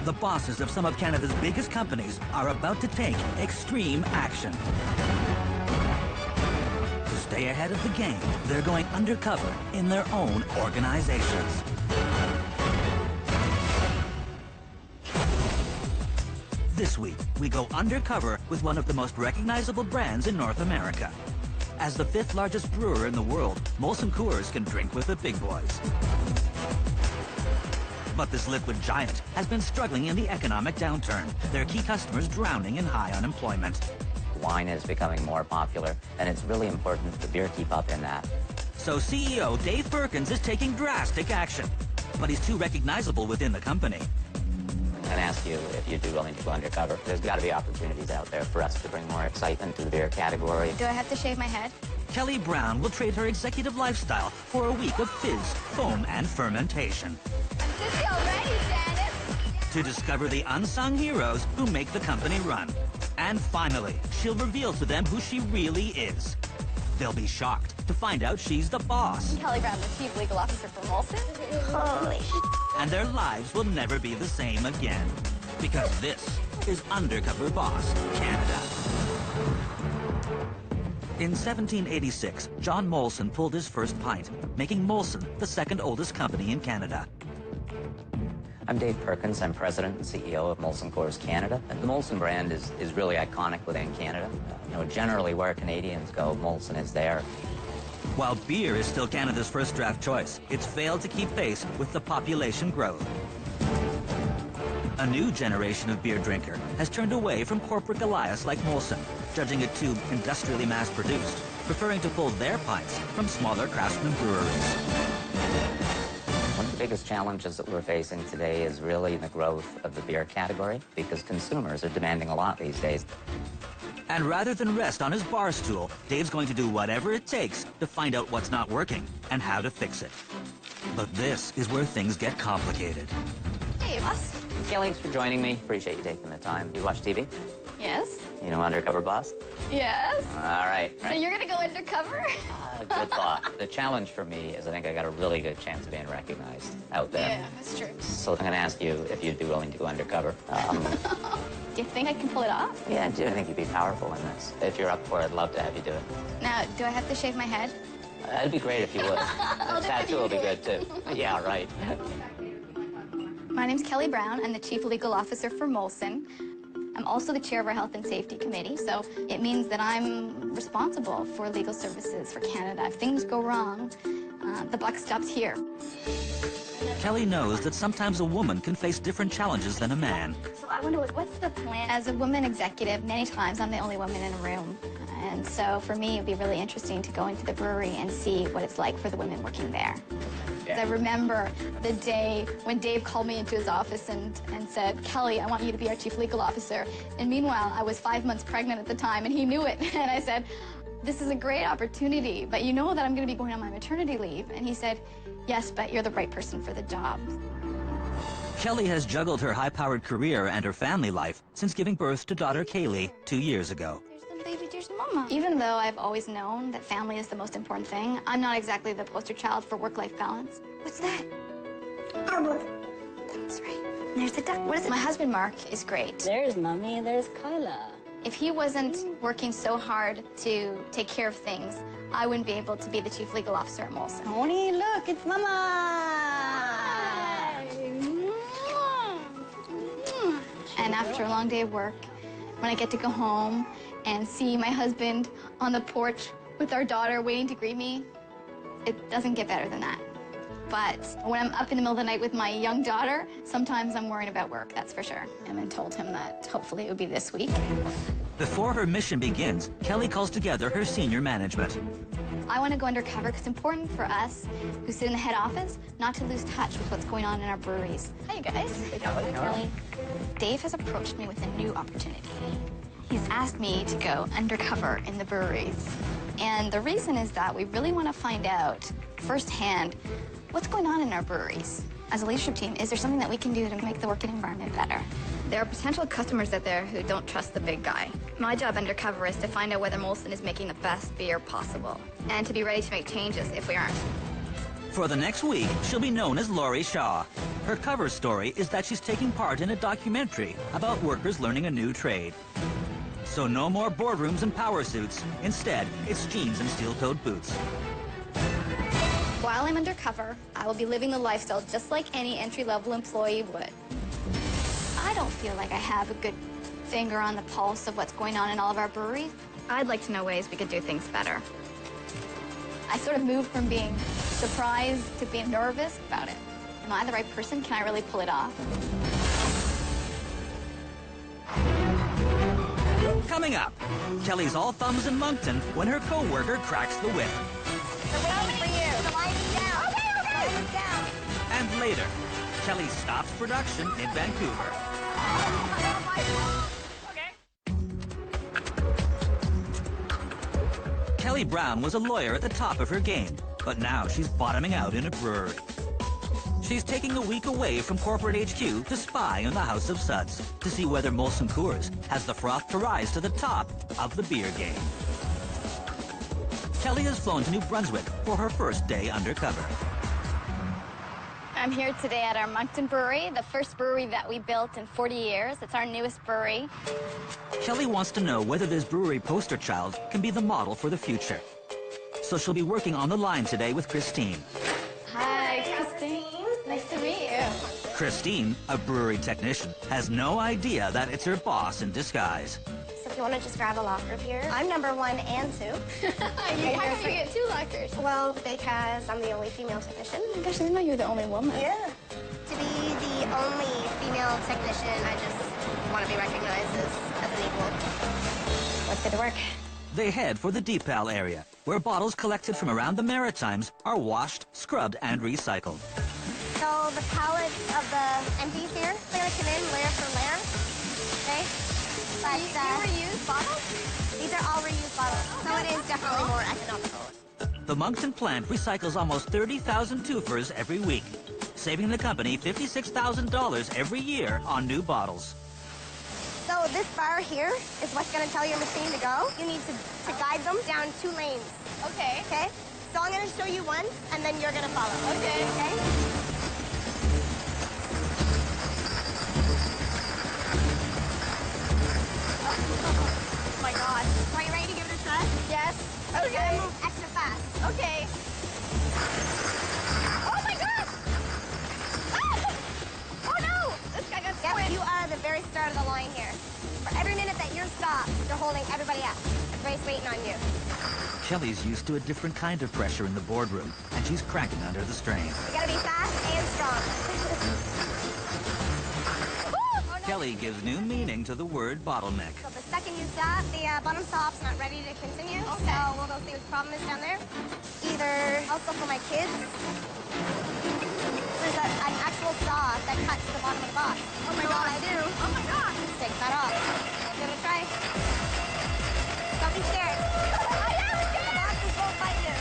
The bosses of some of Canada's biggest companies are about to take extreme action. To stay ahead of the game, they're going undercover in their own organizations. This week, we go undercover with one of the most recognizable brands in North America. As the 5th largest brewer in the world, Molson Coors can drink with the big boys. But this liquid giant has been struggling in the economic downturn, their key customers drowning in high unemployment. Wine is becoming more popular, and it's really important the beer keep up in that. So CEO Dave Perkins is taking drastic action, but he's too recognizable within the company. I'm going to ask you if you'd be willing to go undercover. There's got to be opportunities out there for us to bring more excitement to the beer category. Do I have to shave my head? Kelly Brown will trade her executive lifestyle for a week of fizz, foam, and fermentation. I'm dizzy already, Janice. To discover the unsung heroes who make the company run. And finally, she'll reveal to them who she really is. They'll be shocked to find out she's the boss. Kelly Brown, the Chief Legal Officer for Molson. Holy shit. And their lives will never be the same again. Because this is Undercover Boss Canada. In 1786, John Molson pulled his first pint, making Molson the second oldest company in Canada. I'm Dave Perkins. I'm president and CEO of Molson Coors Canada. The Molson brand is really iconic within Canada. Generally where Canadians go, Molson is there. While beer is still Canada's first draft choice, it's failed to keep pace with the population growth. A new generation of beer drinker has turned away from corporate Goliaths like Molson, judging it too industrially mass-produced, preferring to pull their pints from smaller craftsman breweries. One of the biggest challenges that we're facing today is really the growth of the beer category, because consumers are demanding a lot these days. And rather than rest on his bar stool, Dave's going to do whatever it takes to find out what's not working and how to fix it. But this is where things get complicated. Hey, boss. Kelly, thanks for joining me. Appreciate you taking the time. You watch TV? Yes. You know Undercover Boss? Yes. All right. So you're gonna go undercover? Good thought. The challenge for me is I think I got a really good chance of being recognized out there. Yeah, that's true. So I'm going to ask you if you'd be willing to go undercover. Do you think I can pull it off? Yeah, I do. I think you'd be powerful in this. If you're up for it, I'd love to have you do it. Now, do I have to shave my head? That'd be great if you would. The tattoo will be good, too. Yeah, right. My name's Kelly Brown. I'm the Chief Legal Officer for Molson. I'm also the chair of our Health and Safety Committee, so it means that I'm responsible for legal services for Canada. If things go wrong, the buck stops here. Kelly knows that sometimes a woman can face different challenges than a man. So I wonder, what's the plan? As a woman executive, many times I'm the only woman in a room. And so for me, it'd be really interesting to go into the brewery and see what it's like for the women working there. I remember the day when Dave called me into his office and said, Kelly, I want you to be our Chief Legal Officer. And meanwhile, I was 5 months pregnant at the time, and he knew it. And I said, this is a great opportunity, but you know that I'm going to be going on my maternity leave. And he said, yes, but you're the right person for the job. Kelly has juggled her high-powered career and her family life since giving birth to daughter Kaylee 2 years ago. There's Mama. Even though I've always known that family is the most important thing, I'm not exactly the poster child for work-life balance. What's that? Apple. That's right. There's the duck. What is it? My husband, Mark, is great. There's Mommy, there's Kyla. If he wasn't working so hard to take care of things, I wouldn't be able to be the Chief Legal Officer at Molson. Tony, look, it's Mama! Hi. And after a long day of work, when I get to go home and see my husband on the porch with our daughter waiting to greet me, it doesn't get better than that. But when I'm up in the middle of the night with my young daughter, sometimes I'm worrying about work, that's for sure. And I told him that hopefully it would be this week. Before her mission begins, Kelly calls together her senior management. I want to go undercover because it's important for us who sit in the head office not to lose touch with what's going on in our breweries. Hi, you guys. Hey, Kelly. Dave has approached me with a new opportunity. He's asked me to go undercover in the breweries. And the reason is that we really want to find out firsthand what's going on in our breweries. As a leadership team, is there something that we can do to make the working environment better? There are potential customers out there who don't trust the big guy. My job undercover is to find out whether Molson is making the best beer possible and to be ready to make changes if we aren't. For the next week, she'll be known as Laurie Shaw. Her cover story is that she's taking part in a documentary about workers learning a new trade. So no more boardrooms and power suits. Instead, it's jeans and steel-toed boots. While I'm undercover, I will be living the lifestyle just like any entry-level employee would. I don't feel like I have a good finger on the pulse of what's going on in all of our breweries. I'd like to know ways we could do things better. I sort of moved from being surprised to being nervous about it. Am I the right person? Can I really pull it off? Coming up, Kelly's all thumbs in Moncton when her co-worker cracks the whip. They're waiting for you. The line is down. Okay. The line is down. And later, Kelly stops production in Vancouver. Kelly Brown was a lawyer at the top of her game, but now she's bottoming out in a brewery. She's taking a week away from corporate HQ to spy on the House of Suds to see whether Molson Coors has the froth to rise to the top of the beer game. Kelly has flown to New Brunswick for her first day undercover. I'm here today at our Moncton Brewery, the first brewery that we built in 40 years. It's our newest brewery. Kelly wants to know whether this brewery poster child can be the model for the future. So she'll be working on the line today with Christine. Hi, Christine. Nice to meet you. Christine, a brewery technician, has no idea that it's her boss in disguise. So if you want to just grab a locker here. I'm number 1 and 2. How come you get 2 lockers? Well, because I'm the only female technician. Oh my gosh, I didn't know you were the only woman. Yeah. To be the only female technician, I just want to be recognized as an equal. Let's get to work. They head for the Deepal area, where bottles collected from around the Maritimes are washed, scrubbed, and recycled. So the pallets of the empties here, they're going to come in layer for layer. Okay? But You reuse bottles? these are all reused bottles, so it is definitely more economical. The Moncton plant recycles almost 30,000 twofers every week, saving the company $56,000 every year on new bottles. So this bar here is what's going to tell your machine to go. You need to guide them down 2 lanes. Okay. Okay? So I'm going to show you one, and then you're going to follow. Okay. Okay? Oh my God. Are you ready to give it a try? Yes. You're going to move extra fast. Okay. Oh my God! Ah! Oh no! This guy got Yep, squished. you are the very start of the line here. For every minute that you're stopped, you're holding everybody up. Everybody's waiting on you. Kelly's used to a different kind of pressure in the boardroom, and she's cracking under the strain. You gotta be fast and strong. Kelly gives new meaning to the word bottleneck. So the second you stop, the bottom stop's not ready to continue. Okay. So we'll go see what the problem is down there. Either also for my kids, there's an actual saw that cuts the bottom of the box. Oh my So God. what I do, Oh my God. take that off. Give it a try. Don't be scared. I am The scared. boxes won't bite you.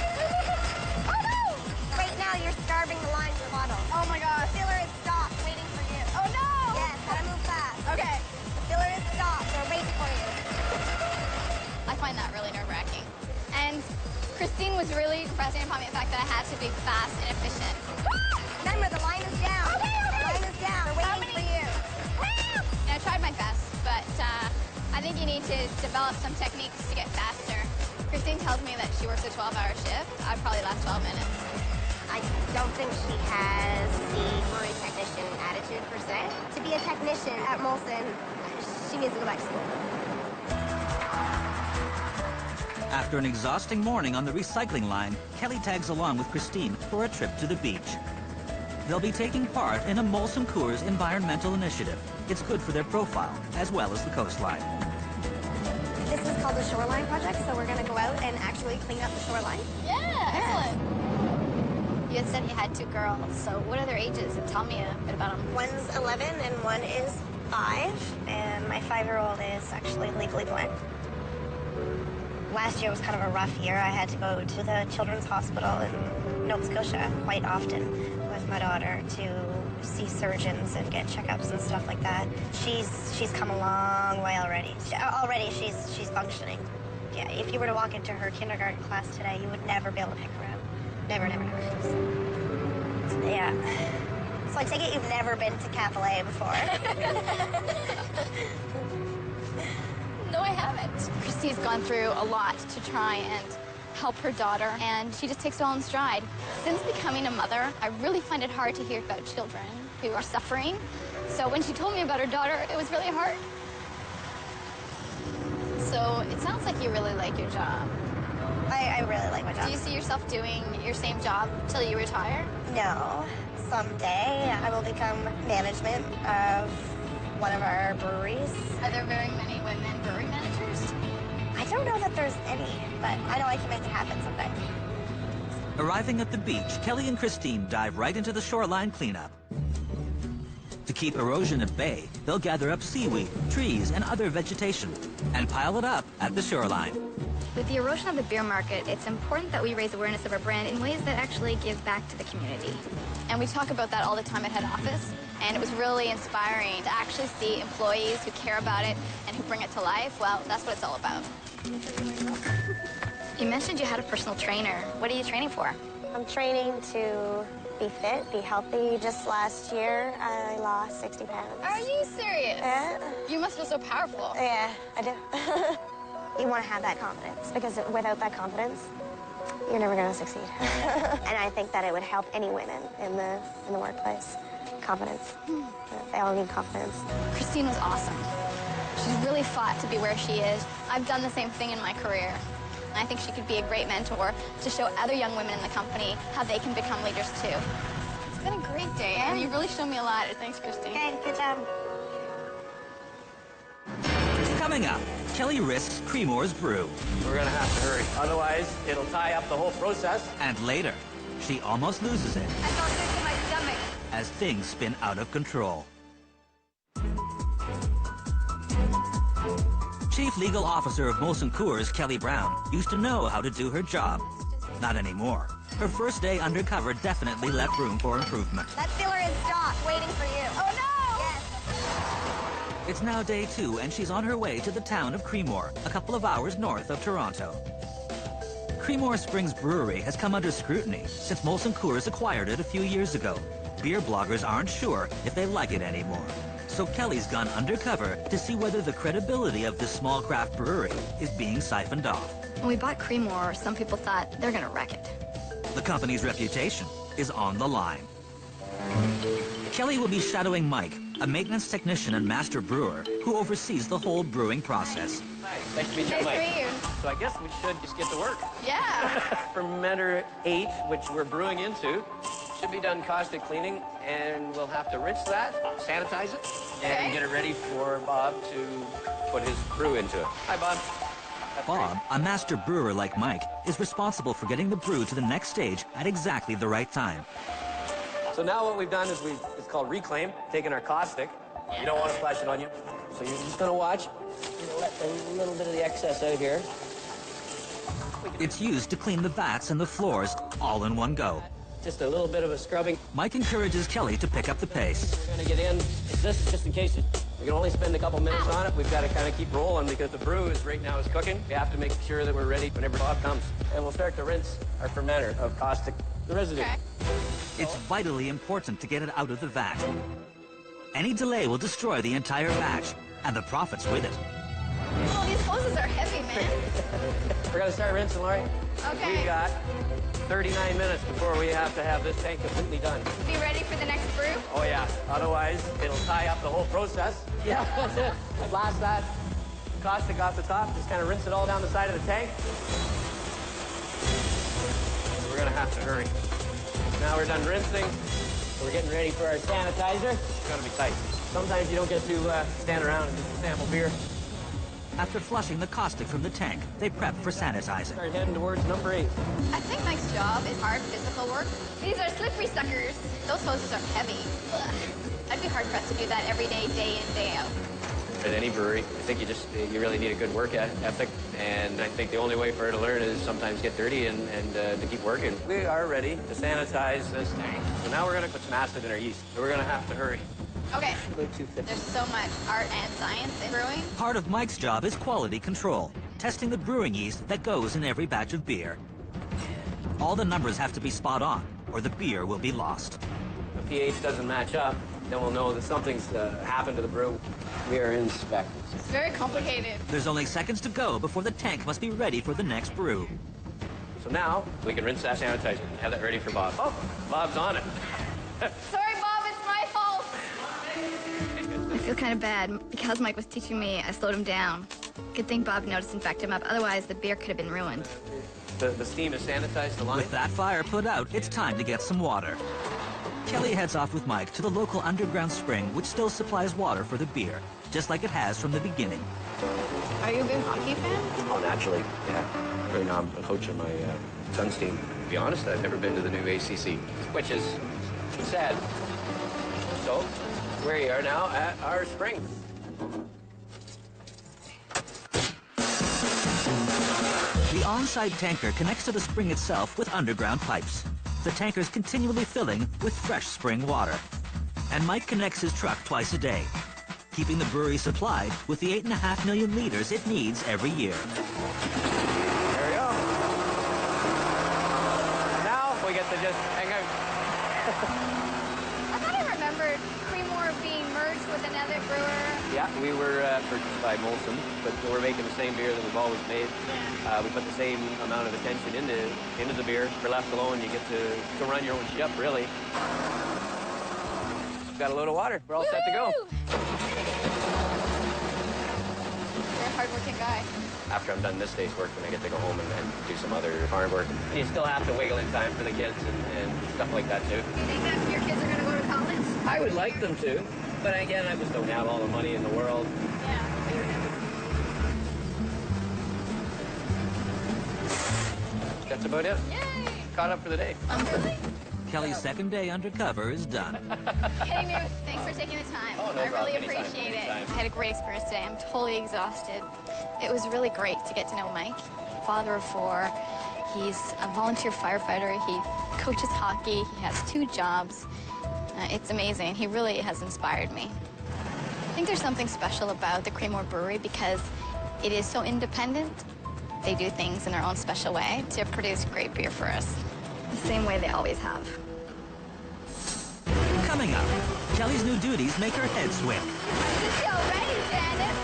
Oh no! Right now, you're starving the line to the bottle. Oh my The gosh. filler is stopped, waiting for you. Oh no! Yes, gotta move fast. Okay. The filler is stopped, they're waiting for you. I find that really nerve-wracking. And Christine was really pressing upon me the fact that I had to be fast and efficient. Remember, the line is down. Okay. The line is down. They're How waiting many- for you. And I tried my best, but I think you need to develop some techniques to get faster. Christine tells me that she works a 12-hour shift. I'd probably last 12 minutes. I don't think she has the brewery technician attitude per se. To be a technician at Molson, she needs to go back to school. After an exhausting morning on the recycling line, Kelly tags along with Christine for a trip to the beach. They'll be taking part in a Molson Coors environmental initiative. It's good for their profile, as well as the coastline. This is called the Shoreline Project, so we're going to go out and actually clean up the shoreline. Yeah, excellent. You had said you had 2 girls, so what are their ages? And tell me a bit about them. One's 11 and one is 5, and my 5-year-old is actually legally blind. Last year was kind of a rough year. I had to go to the Children's Hospital in Nova Scotia quite often with my daughter to see surgeons and get checkups and stuff like that. She's come a long way already. Already she's functioning. Yeah, if you were to walk into her kindergarten class today, you would never be able to pick her out. Never, never, never. Yeah. So I take it you've never been to Cafe before. No, I haven't. Christy's gone through a lot to try and help her daughter, and she just takes it all in stride. Since becoming a mother, I really find it hard to hear about children who are suffering. So when she told me about her daughter, it was really hard. So it sounds like you really like your job. I really like my job. Do you see yourself doing your same job till you retire? No. Someday I will become management of one of our breweries. Are there very many women brewery managers? I don't know that there's any, but I know I can make it happen someday. Arriving at the beach, Kelly and Christine dive right into the shoreline cleanup. To keep erosion at bay, they'll gather up seaweed, trees, and other vegetation, and pile it up at the shoreline. With the erosion of the beer market, it's important that we raise awareness of our brand in ways that actually give back to the community. And we talk about that all the time at head office, and it was really inspiring to actually see employees who care about it and who bring it to life. Well, that's what it's all about. You mentioned you had a personal trainer. What are you training for? I'm training to be fit, be healthy. Just last year, I lost 60 pounds. Are you serious? Yeah. You must feel so powerful. Yeah, I do. You want to have that confidence, because without that confidence, you're never going to succeed. And I think that it would help any women in the workplace. Confidence. They all need confidence. Christine was awesome. She's really fought to be where she is. I've done the same thing in my career. And I think she could be a great mentor to show other young women in the company how they can become leaders too. It's been a great day, and you really showed me a lot. Thanks, Christine. Okay, good job. Coming up, Kelly risks Creemore's brew. We're gonna have to hurry. Otherwise, it'll tie up the whole process. And later, she almost loses it I felt sick in my stomach. as things spin out of control. Chief Legal Officer of Molson Coors, Kelly Brown, used to know how to do her job. Not anymore. Her first day undercover definitely left room for improvement. That filler is stock, waiting for you. Oh, no! Yes. It's now day 2, and she's on her way to the town of Creemore, a couple of hours north of Toronto. Creemore Springs Brewery has come under scrutiny since Molson Coors acquired it a few years ago. Beer bloggers aren't sure if they like it anymore. So Kelly's gone undercover to see whether the credibility of this small craft brewery is being siphoned off. When we bought Creemore, some people thought they're gonna wreck it. The company's reputation is on the line. Kelly will be shadowing Mike, a maintenance technician and master brewer who oversees the whole brewing process. Hi, nice to meet you, Nice to Mike. meet you. So I guess we should just get to work. Yeah. Fermenter 8, which we're brewing into, should be done caustic cleaning, and we'll have to rinse that, sanitize it, and Okay. get it ready for Bob to put his brew into it. Hi, Bob. Bob, a master brewer like Mike, is responsible for getting the brew to the next stage at exactly the right time. So now what we've done is it's called reclaim, taking our caustic. You don't want to splash it on you, so you're just going to watch. You're going to let a little bit of the excess out here. It's used to clean the vats and the floors all in one go. Just a little bit of a scrubbing. Mike encourages Kelly to pick up the pace. We're going to get in. This is just in case we can only spend a couple minutes on it. We've got to kind of keep rolling because the brew is right now is cooking. We have to make sure that we're ready whenever Bob comes. And we'll start to rinse our fermenter of caustic residue. Okay. It's vitally important to get it out of the vat. Any delay will destroy the entire batch, and the profits with it. Oh, these hoses are heavy, man. We're going to start rinsing, Laurie. Okay. We've got 39 minutes before we have to have this tank completely done. Be ready for the next brew? Oh, yeah. Otherwise, it'll tie up the whole process. Yeah, that's it. Blast that caustic off the top. Just kind of rinse it all down the side of the tank. We're going to have to hurry. Now we're done rinsing. We're getting ready for our sanitizer. It's going to be tight. Sometimes you don't get to stand around and just sample beer. After flushing the caustic from the tank, they prep for sanitizing. Start heading towards number 8. I think Mike's job is hard physical work. These are slippery suckers. Those hoses are heavy. Ugh. I'd be hard-pressed to do that every day, day in, day out. At any brewery, I think you really need a good work ethic, and I think the only way for her to learn is sometimes get dirty and to keep working. We are ready to sanitize this tank. So now we're going to put some acid in our yeast. So we're going to have to hurry. Okay. Go 250. There's so much art and science in brewing. Part of Mike's job is quality control, testing the brewing yeast that goes in every batch of beer. All the numbers have to be spot on, or or the beer will be lost. If the pH doesn't match up, then we'll know that something's happened to the brew. We are in spec. It's very complicated. There's only seconds to go before the tank must be ready for the next brew. So now we can rinse that sanitizer and have that ready for Bob. Oh, Bob's on it. Sorry, Bob, it's my fault. I feel kind of bad. Because Mike was teaching me, I slowed him down. Good thing Bob noticed and backed him up. Otherwise, the beer could have been ruined. The steam has sanitized the line. With that fire put out, it's time to get some water. Kelly heads off with Mike to the local underground spring, which still supplies water for the beer, just like it has from the beginning. Are you a big hockey fan? Oh, naturally, yeah. Right now I'm coaching my son's team. To be honest, I've never been to the new ACC, which is sad. So, where you are now at our spring. The on-site tanker connects to the spring itself with underground pipes. The tanker's continually filling with fresh spring water. And Mike connects his truck twice a day, keeping the brewery supplied with the 8.5 million liters it needs every year. There we go. Now we get to just hang out. I thought I remembered Creemore being merged with another brewer. Yeah, we were purchased by Molson, but we're making the same beer that we've always made. We put the same amount of attention into the beer. If you're left alone, you get to run your own ship, really. Got a load of water. We're all set to go. You're a hard-working guy. After I'm done this day's work, then I get to go home and do some other farm work. You still have to wiggle in time for the kids and stuff like that, too. Do you think that your kids are going to go to college? I would like them to, but again, I just don't have all the money in the world. Yeah. That's about it. Yay! Caught up for the day. Really? Kelly's second day undercover is done. Hey, News, thanks for taking the time. Oh, no I problem. really Anytime, appreciate it. anytime. I had a great experience today. I'm totally exhausted. It was really great to get to know Mike, father of 4. He's a volunteer firefighter. He coaches hockey. He has 2 jobs. It's amazing. He really has inspired me. I think there's something special about the Creemore Brewery because it is so independent. They do things in their own special way to produce great beer for us, the same way they always have. Coming up, Kelly's new duties make her head swim. Is she already, Janice?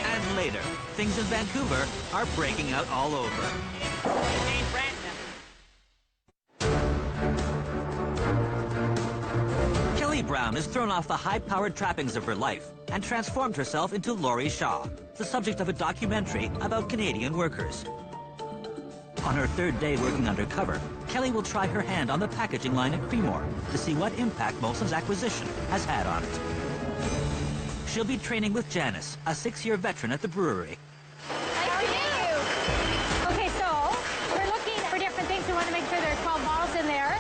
And later, things in Vancouver are breaking out all over. Kelly Brown has thrown off the high-powered trappings of her life and transformed herself into Laurie Shaw, the subject of a documentary about Canadian workers. On her 3rd day working undercover, Kelly will try her hand on the packaging line at Creemore to see what impact Molson's acquisition has had on it. She'll be training with Janice, a 6-year veteran at the brewery. Nice to meet you. Okay, so we're looking for different things. We want to make sure there's 12 bottles in there.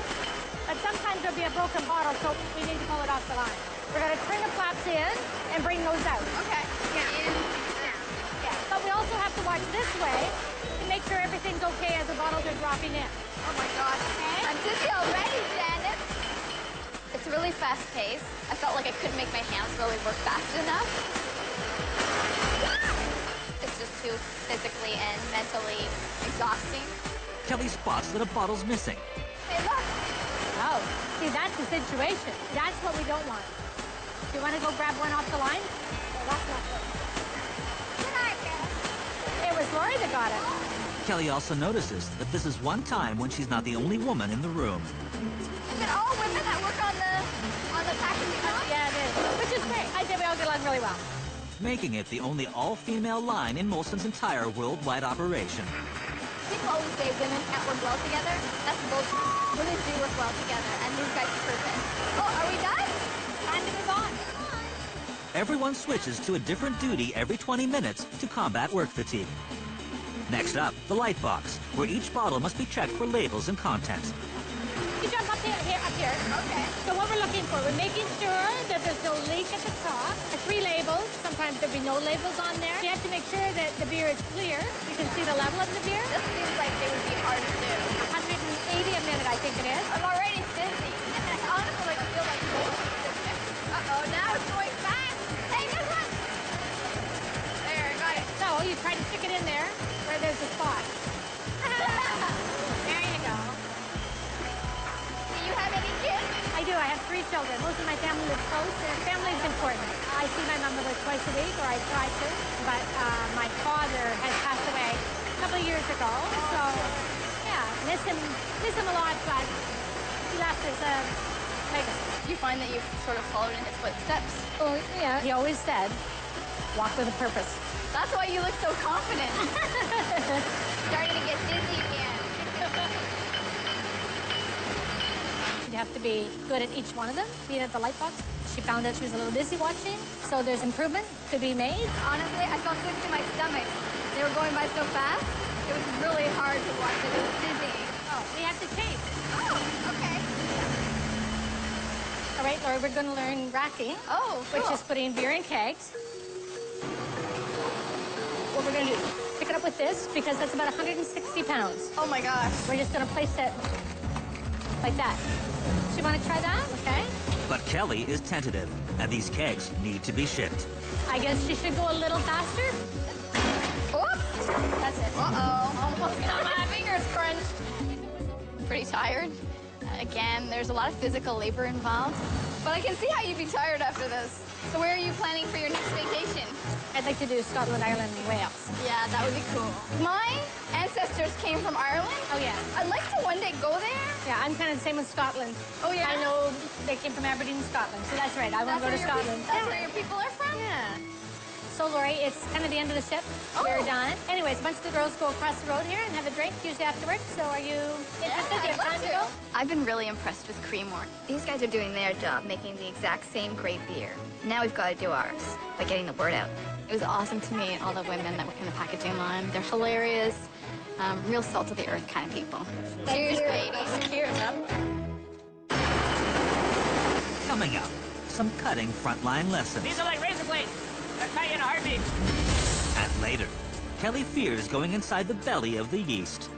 But sometimes there'll be a broken bottle, so we need to pull it off the line. We're going to turn the flaps in and bring those out. Okay. Yeah. Yeah. But we also have to watch this way to make sure everything's okay as the bottles are dropping in. Oh my gosh. Okay. I'm dizzy already, Janice. It's really fast-paced. I felt like I couldn't make my hands really work fast enough. It's just too physically and mentally exhausting. Kelly spots that a bottle's missing. Hey, look. Oh, see, that's the situation. That's what we don't want. Do you want to go grab one off the line? Well, that's not good. It was Laurie that got it. Kelly also notices that this is one time when she's not the only woman in the room. Is it all women that work on the packaging line? Yeah, it is. Which is great. I think we all get along really well. Making it the only all-female line in Molson's entire worldwide operation. People always say women can't work well together. That's bullshit. Women do work well together, and these guys prove it. Oh, are we done? Time to move on. Everyone switches to a different duty every 20 minutes to combat work fatigue. Next up, the light box, where each bottle must be checked for labels and contents. You jump up here. Okay. So what we're looking for, we're making sure that there's no leak at the top. 3 labels. Sometimes there'll be no labels on there. You have to make sure that the beer is clear. You can see the level of the beer. This seems like they would be hard to do. 180 a minute, I think it is. I'm already dizzy. I honestly feel like uh-oh, now it's going fast. Hey, this one. There, I got it. So you try to stick it in there where there's a spot. There you go. You have three children. Most of my family lives close, and family is important. I see my mom about twice a week, or I try to, but my father has passed away a couple of years ago, so yeah, miss him a lot, but he left us a legacy. Do you find that you've sort of followed in his footsteps? Oh, yeah. He always said, walk with a purpose. That's why you look so confident. Starting to get dizzy again. You have to be good at each one of them, being at the light box. She found out she was a little dizzy watching, so there's improvement to be made. Honestly, I felt sick to my stomach. They were going by so fast, it was really hard to watch it. It was dizzying. Oh, we have to change. Oh, okay. All right, Laura, we're going to learn racking, Oh, cool. which is putting beer in kegs. What we're going to do, pick it up with this, because that's about 160 pounds. Oh my gosh. We're just going to place it like that. So you want to try that? Okay. But Kelly is tentative, and these kegs need to be shipped. I guess she should go a little faster. Oops. That's it. Uh-oh. Almost got my fingers crunched. Pretty tired. Again, there's a lot of physical labor involved. But I can see how you'd be tired after this. So where are you planning for your next vacation? I'd like to do Scotland, Ireland, and Wales. Yeah, that would be cool. My ancestors came from Ireland. Oh, yeah. I'd like to one day go there. Yeah, I'm kind of the same with Scotland. Oh, yeah? I know they came from Aberdeen, Scotland, so that's right. I want to go to Scotland. That's where your people are from? Yeah. So, Lori, it's kind of the end of the ship. We're done. Anyways, a bunch of the girls go across the road here and have a drink, usually after work. So are you interested? Do you have time to go? I've been really impressed with Creemore. These guys are doing their job, making the exact same great beer. Now we've got to do ours by getting the word out. It was awesome to meet all the women that work in the packaging line. They're hilarious, real salt of the earth kind of people. Cheers, ladies. Cheers. Coming up, some cutting frontline lessons. These are like razor blades. They'll cut you in a heartbeat. And later, Kelly fears going inside the belly of the yeast.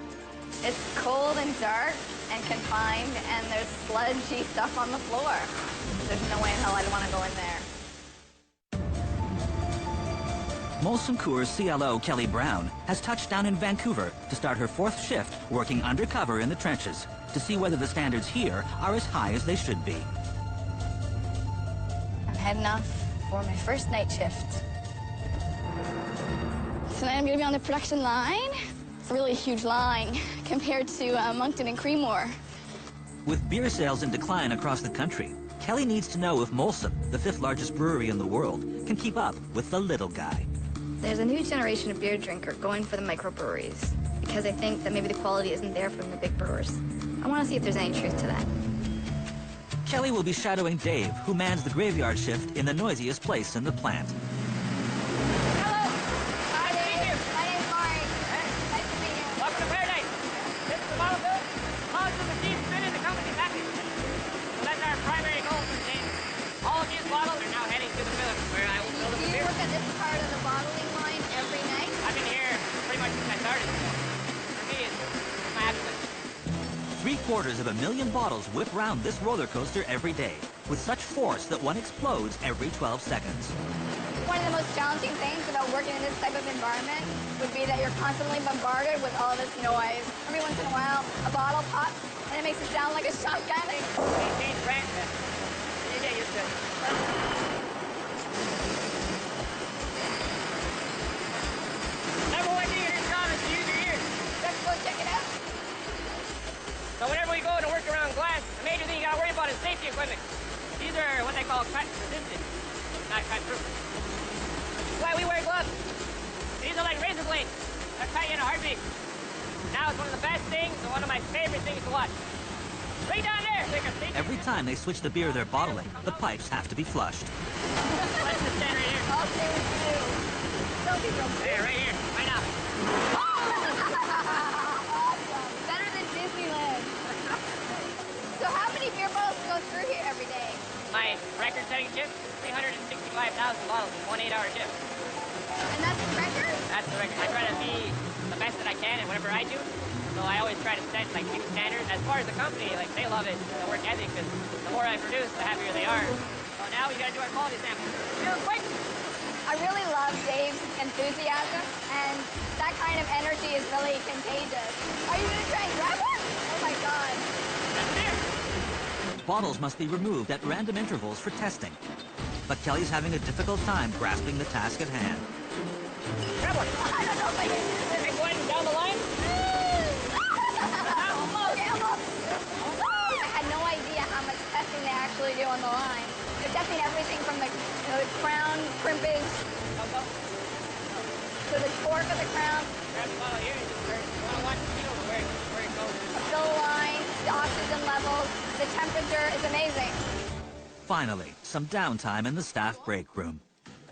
It's cold and dark and confined, and there's sludgy stuff on the floor. There's no way in hell I'd want to go in there. Molson Coors CLO Kelly Brown has touched down in Vancouver to start her fourth shift working undercover in the trenches to see whether the standards here are as high as they should be. I'm heading off for my first night shift. Tonight I'm going to be on the production line. It's a really huge line compared to Moncton and Creemore. With beer sales in decline across the country, Kelly needs to know if Molson, the fifth largest brewery in the world, can keep up with the little guy. There's a new generation of beer drinker going for the microbreweries because I think that maybe the quality isn't there from the big brewers. I want to see if there's any truth to that. Kelly will be shadowing Dave, who mans the graveyard shift in the noisiest place in the plant. Hello. Hi, Dave. My name's Mari. Nice to meet you. Welcome to paradise. This is the bottle bill. Most of the team fit in the company package. So that's our primary goal for today. All of these bottles are now heading to the filler, where I will fill them Do with you beer. work at this part of the bottling line every night? I've been here pretty much since I started. For me, it's my absolute. 750,000 bottles whip round this roller coaster every day, with such force that one explodes every 12 seconds. One of the most challenging things about working in this type of environment would be that you're constantly bombarded with all this noise. Every once in a while, a bottle pops, and it makes it sound like a shotgun. Change brands, man. You get used to it. Number one thing in this job is to use your ears. Let's go check it out. So whenever we go to work around glass, the major thing you gotta worry about is safety equipment. These are what they call cut resistant, not cut proof. That's why we wear gloves. These are like razor blades. They'll cut you in a heartbeat. Now it's one of the best things and one of my favorite things to watch. Right down there! Every time they switch the beer they're bottling, the pipes have to be flushed. Let's just stand right here. I'll stay with you. Don't be so There, right here, right now. Awesome. Better than Disneyland. So how many beer bottles go through here every day? My record-setting shift, 365,000 bottles in 1 8-hour shift. And that's the record? That's the record. I try to be the best that I can in whatever I do. So I always try to set like new standards. As far as the company, like they love it, the work ethic, because the more I produce, the happier they are. So now we gotta do our quality samples. Real quick. I really love Dave's enthusiasm, and that kind of energy is really contagious. Are you gonna try and grab one? Oh my God. That's there. Bottles must be removed at random intervals for testing. But Kelly's having a difficult time grasping the task at hand. I don't know if I can do this. Going down the line? I had no idea how much testing they actually do on the line. They're testing everything from the crown crimpage to the torque of the crown. Grab the bottle here. I want to feel where it goes. The fill line, the oxygen levels, the temperature is amazing. Finally, some downtime in the staff break room.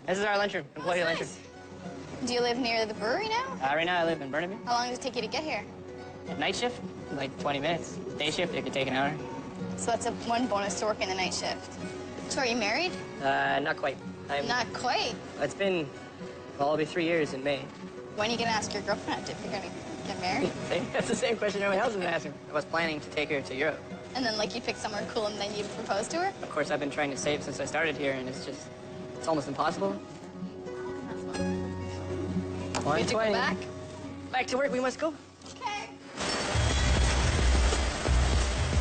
This is our lunchroom, employee lunchroom. Do you live near the brewery now? Right now I live in Burnaby. How long does it take you to get here? At night shift, like 20 minutes. Day shift, it could take an hour. So that's one bonus to working the night shift. So are you married? Not quite. Not quite. It's been, well, it'll be 3 years in May. When are you going to ask your girlfriend if you're going to get married? That's the same question everyone else has been asking. I was planning to take her to Europe. And then, like, you pick somewhere cool and then you propose to her? Of course, I've been trying to save since I started here, and it's almost impossible. We have to go back? Back to work, we must go. Okay.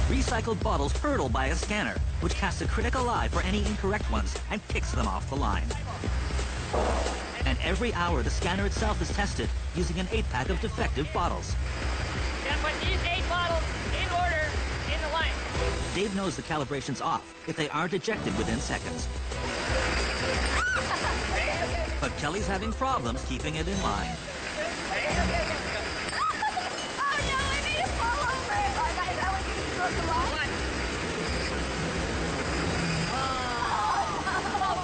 Recycled bottles hurtle by a scanner, which casts a critical eye for any incorrect ones and kicks them off the line. And every hour, the scanner itself is tested using an 8-pack of defective bottles. Then put these 8 bottles in order in the line. Dave knows the calibration's off if they aren't ejected within seconds. But Kelly's having problems keeping it in line. Oh, no, I made it fall over. Is that what you broke the line?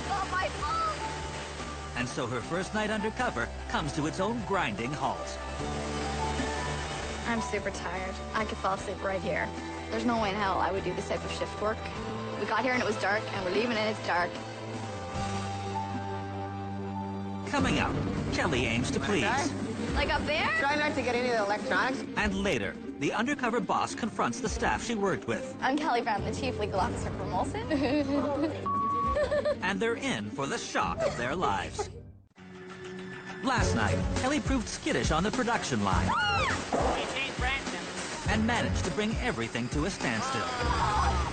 Oh, my fault. And so her first night undercover comes to its own grinding halt. I'm super tired. I could fall asleep right here. There's no way in hell I would do this type of shift work. We got here and it was dark, and we're leaving and it's dark. Coming up, Kelly aims to please. Like up there? Try not to get any of the electronics. And later, the undercover boss confronts the staff she worked with. I'm Kelly Brown, the Chief Legal Officer for Molson. And they're in for the shock of their lives. Last night, Kelly proved skittish on the production line We changed brands now. and managed to bring everything to a standstill.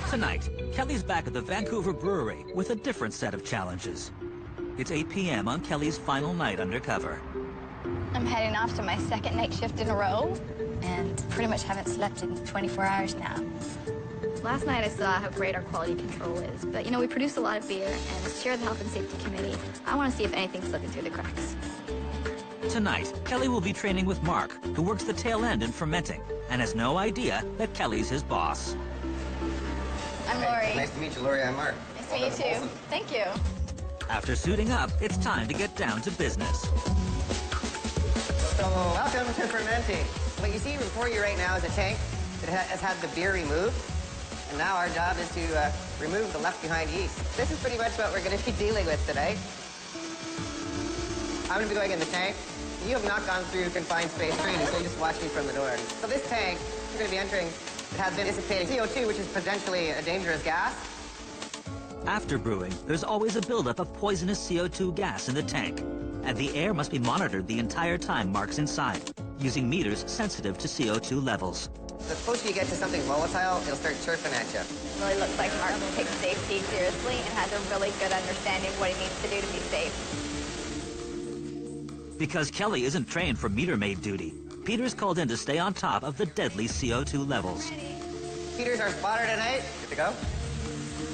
Tonight, Kelly's back at the Vancouver brewery with a different set of challenges. It's 8 p.m. on Kelly's final night undercover. I'm heading off to my second night shift in a row, and pretty much haven't slept in 24 hours now. Last night I saw how great our quality control is, but you know, we produce a lot of beer, and as chair of the Health and Safety Committee, I want to see if anything's slipping through the cracks. Tonight, Kelly will be training with Mark, who works the tail end in fermenting, and has no idea that Kelly's his boss. I'm Lori. Nice to meet you, Lori. I'm Mark. Nice to meet you too. Thank you. After suiting up, it's time to get down to business. So, welcome to fermenting. What you see before you right now is a tank that has had the beer removed. And now our job is to remove the left-behind yeast. This is pretty much what we're going to be dealing with today. I'm going to be going in the tank. You have not gone through confined space training, so you just watch me from the door. So this tank, you're going to be entering, it has been dissipating CO2, which is potentially a dangerous gas. After brewing, there's always a buildup of poisonous CO2 gas in the tank, and the air must be monitored the entire time Mark's inside, using meters sensitive to CO2 levels. The closer you get to something volatile, it'll start chirping at you. It really looks like Mark takes safety seriously and has a really good understanding of what he needs to do to be safe. Because Kelly isn't trained for meter maid duty, Peter's called in to stay on top of the deadly CO2 levels. Peter's our spotter tonight. Good to go? All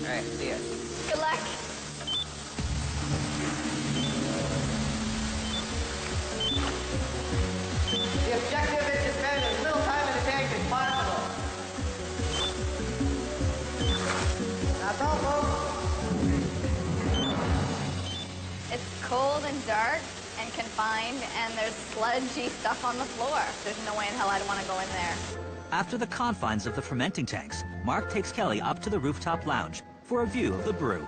right, see ya. Good luck. The objective is to spend as little time in the tank as possible. That's all, folks. It's cold and dark and confined, and there's sludgy stuff on the floor. There's no way in hell I'd want to go in there. After the confines of the fermenting tanks, Mark takes Kelly up to the rooftop lounge for a view of the brew.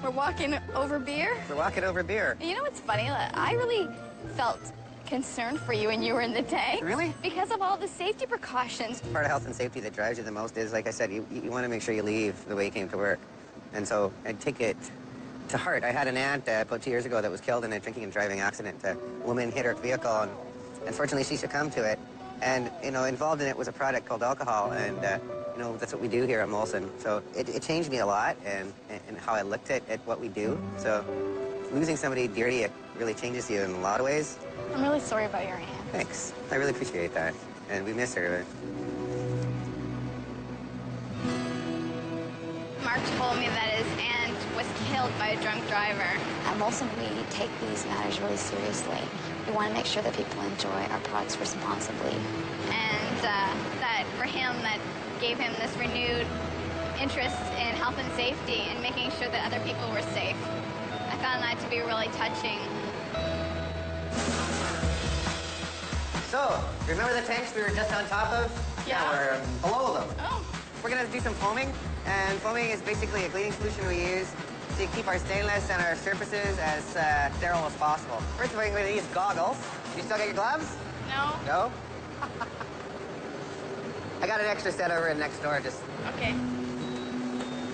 We're walking over beer. We're walking over beer. You know what's funny? I really felt concerned for you when you were in the tank. Really? Because of all the safety precautions. Part of health and safety that drives you the most is, like I said, you want to make sure you leave the way you came to work. And so I take it to heart. I had an aunt about 2 years ago that was killed in a drinking and driving accident. A woman hit her vehicle, and unfortunately she succumbed to it. And, you know, involved in it was a product called alcohol. And, you know, that's what we do here at Molson. So it changed me a lot and how I looked at what we do. So losing somebody dearly, it really changes you in a lot of ways. I'm really sorry about your aunt. Thanks. I really appreciate that. And we miss her. Mark told me that his aunt was killed by a drunk driver. At Molson, we take these matters really seriously. We want to make sure that people enjoy our products responsibly. And that for him, that gave him this renewed interest in health and safety and making sure that other people were safe. I found that to be really touching. So, remember the tanks we were just on top of? Yeah. Now we're below them. Oh. We're gonna do some foaming, and foaming is basically a cleaning solution we use to keep our stainless and our surfaces as sterile as possible. First of all, you're gonna use goggles. You still got your gloves? No? No? I got an extra set over in next door, just... Okay.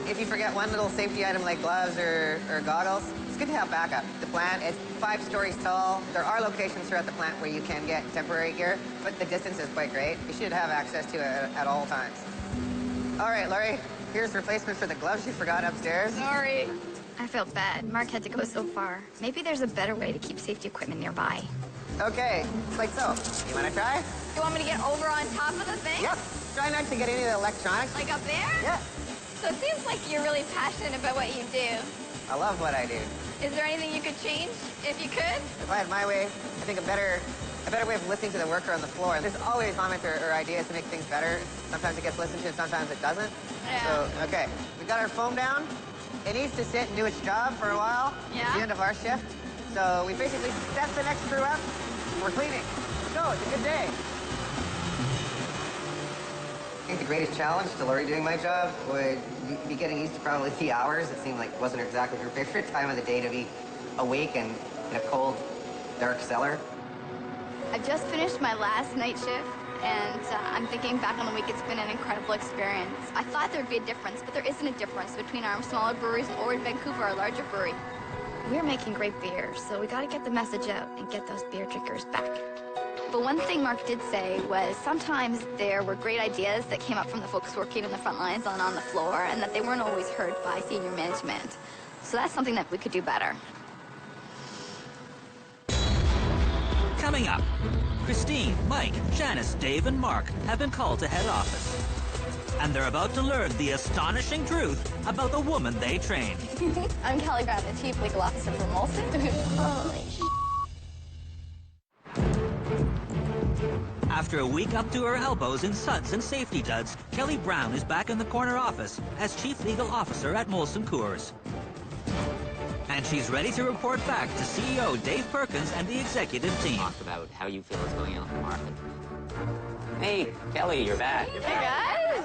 If you forget one little safety item like gloves or goggles, it's good to have backup. The plant is 5 stories tall. There are locations throughout the plant where you can get temporary gear, but the distance is quite great. You should have access to it at all times. All right, Laurie, here's replacement for the gloves you forgot upstairs. Sorry. I felt bad. Mark had to go so far. Maybe there's a better way to keep safety equipment nearby. Okay, it's like so. You wanna try? You want me to get over on top of the thing? Yep. Try not to get any of the electronics. Like up there? Yeah. So it seems like you're really passionate about what you do. I love what I do. Is there anything you could change if you could? If I had my way, I think a better way of listening to the worker on the floor. There's always comments or ideas to make things better. Sometimes it gets listened to, sometimes it doesn't. Yeah. So, okay, we got our foam down. It needs to sit and do its job for a while. Yeah. It's the end of our shift. So we basically set the next crew up. We're cleaning. Let's go, it's a good day. I think the greatest challenge to Laurie doing my job would be getting used to probably the hours. It seemed like it wasn't exactly her favorite time of the day to be awake and in a cold, dark cellar. I've just finished my last night shift, and I'm thinking back on the week. It's been an incredible experience. I thought there'd be a difference, but there isn't a difference between our smaller breweries or in Vancouver, our larger brewery. We're making great beer, so we got to get the message out and get those beer drinkers back. But one thing Mark did say was sometimes there were great ideas that came up from the folks working in the front lines and on the floor, and that they weren't always heard by senior management. So that's something that we could do better. Coming up, Christine, Mike, Janice, Dave, and Mark have been called to head office. And they're about to learn the astonishing truth about the woman they trained. I'm Kelly Brown, the Chief Legal Officer for Molson. Holy sh**. After a week up to her elbows in suds and safety duds, Kelly Brown is back in the corner office as Chief Legal Officer at Molson Coors. And she's ready to report back to CEO Dave Perkins and the executive team. Talk about how you feel is going on in the market. Hey, Kelly, you're back. Hey, guys.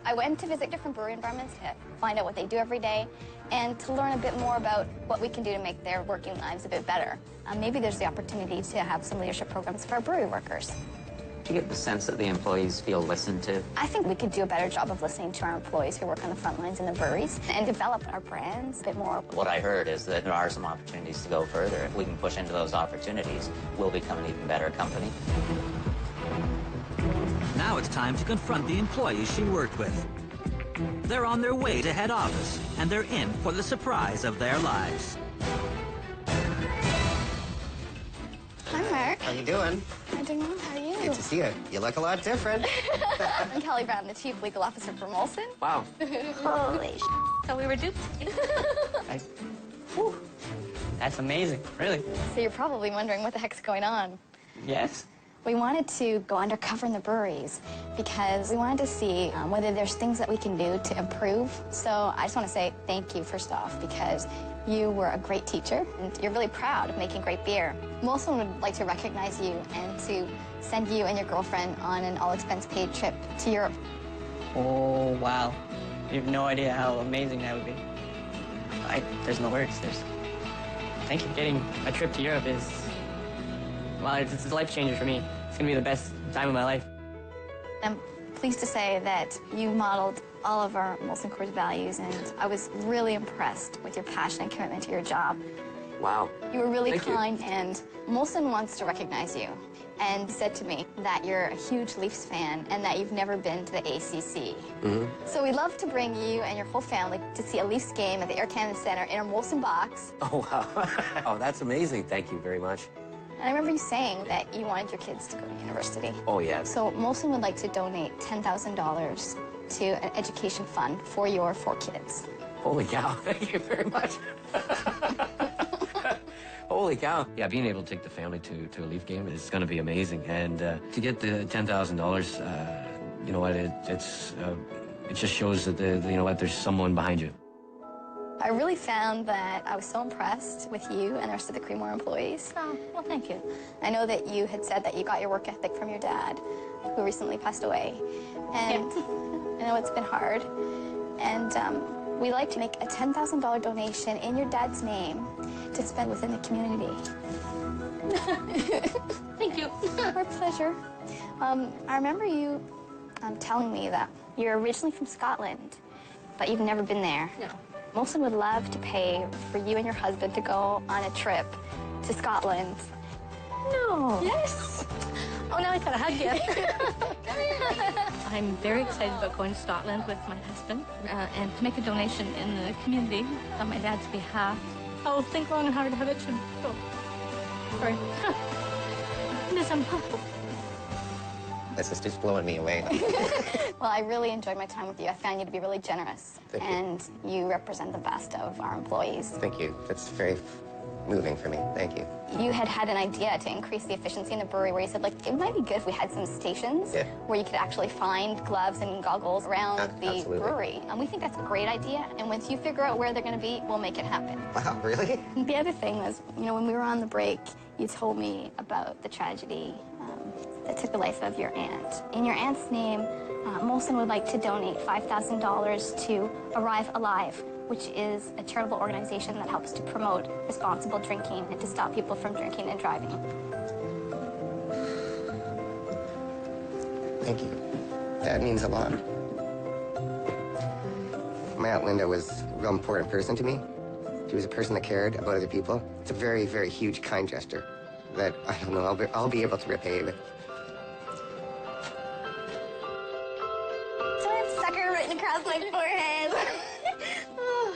I went to visit different brewery environments to find out what they do every day and to learn a bit more about what we can do to make their working lives a bit better. Maybe there's the opportunity to have some leadership programs for our brewery workers. Do you get the sense that the employees feel listened to? I think we could do a better job of listening to our employees who work on the front lines in the breweries and develop our brands a bit more. What I heard is that there are some opportunities to go further. If we can push into those opportunities, we'll become an even better company. Now it's time to confront the employees she worked with. They're on their way to head office, and they're in for the surprise of their lives. Hi, Mark. How you doing? I don't know. How are you? Good to see you. You look a lot different. I'm Kelly Brown, the Chief Legal Officer for Molson. Wow. Holy sh**. So we were duped. That's amazing, really. So you're probably wondering what the heck's going on. Yes. We wanted to go undercover in the breweries because we wanted to see whether there's things that we can do to improve. So I just want to say thank you, first off, because you were a great teacher and you're really proud of making great beer. Molson would like to recognize you and to send you and your girlfriend on an all-expense-paid trip to Europe. Oh, wow. You have no idea how amazing that would be. There's no words. Thank you. Getting a trip to Europe is, well, it's a life changer for me. It's going to be the best time of my life. I'm pleased to say that you modeled all of our Molson Coors values, and I was really impressed with your passion and commitment to your job. Wow. You were really Thank you. kind, and Molson wants to recognize you and said to me that you're a huge Leafs fan and that you've never been to the ACC. So we'd love to bring you and your whole family to see a Leafs game at the Air Canada Centre in a Molson box. Oh, wow. Oh, that's amazing. Thank you very much. And I remember you saying that you wanted your kids to go to university. Oh, yeah. So Molson would like to donate $10,000 to an education fund for your 4 kids. Holy cow. Thank you very much. Holy cow. Yeah, being able to take the family to a Leaf game is going to be amazing. And to get the $10,000, you know what, it just shows that, you know what, there's someone behind you. I really found that I was so impressed with you and the rest of the Creemore employees. Oh, well, thank you. I know that you had said that you got your work ethic from your dad, who recently passed away. And I know it's been hard. And we'd like to make a $10,000 donation in your dad's name to spend within the community. Thank you. Our pleasure. I remember you telling me that you're originally from Scotland, but you've never been there. No. Molson would love to pay for you and your husband to go on a trip to Scotland. No. Yes. Oh, now I gotta hug you. I'm very excited about going to Scotland with my husband and to make a donation in the community on my dad's behalf. I'll think long and hard how it should go. Sorry. Miss him. This is just blowing me away. Well, I really enjoyed my time with you. I found you to be really generous. Thank you. And you represent the best of our employees. Thank you. That's very moving for me. Thank you. You had an idea to increase the efficiency in the brewery where you said, like, it might be good if we had some stations where you could actually find gloves and goggles around the Absolutely. brewery. And we think that's a great idea. And once you figure out where they're going to be, we'll make it happen. Wow, really? The other thing was, you know, when we were on the break, you told me about the tragedy that took the life of your aunt. In your aunt's name, Molson would like to donate $5,000 to Arrive Alive, which is a charitable organization that helps to promote responsible drinking and to stop people from drinking and driving. Thank you. That means a lot. My Aunt Linda was a real important person to me. She was a person that cared about other people. It's a very, very huge, kind gesture that, I don't know, I'll be able to repay with. So I have sucker written across my forehead.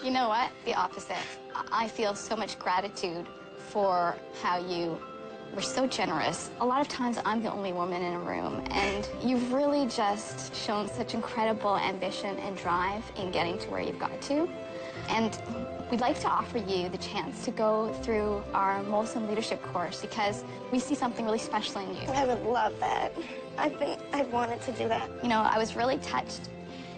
You know what? The opposite. I feel so much gratitude for how you were so generous. A lot of times I'm the only woman in a room, and you've really just shown such incredible ambition and drive in getting to where you've got to. And we'd like to offer you the chance to go through our Molson leadership course because we see something really special in you. I would love that. I've wanted to do that. You know, I was really touched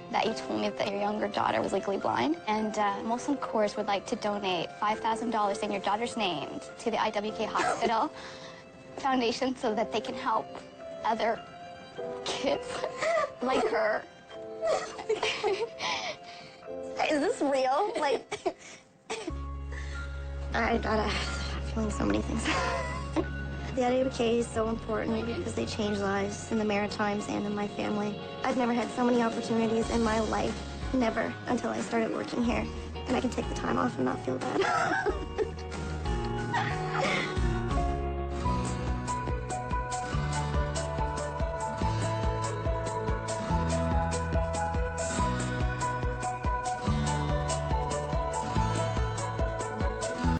that you told me that your younger daughter was legally blind. And Molson Coors would like to donate $5,000 in your daughter's name to the IWK Hospital Foundation so that they can help other kids like her. Is this real? Like, I gotta feeling so many things. The IWK is so important because they change lives in the Maritimes and in my family. I've never had so many opportunities in my life, never, until I started working here. And I can take the time off and not feel bad.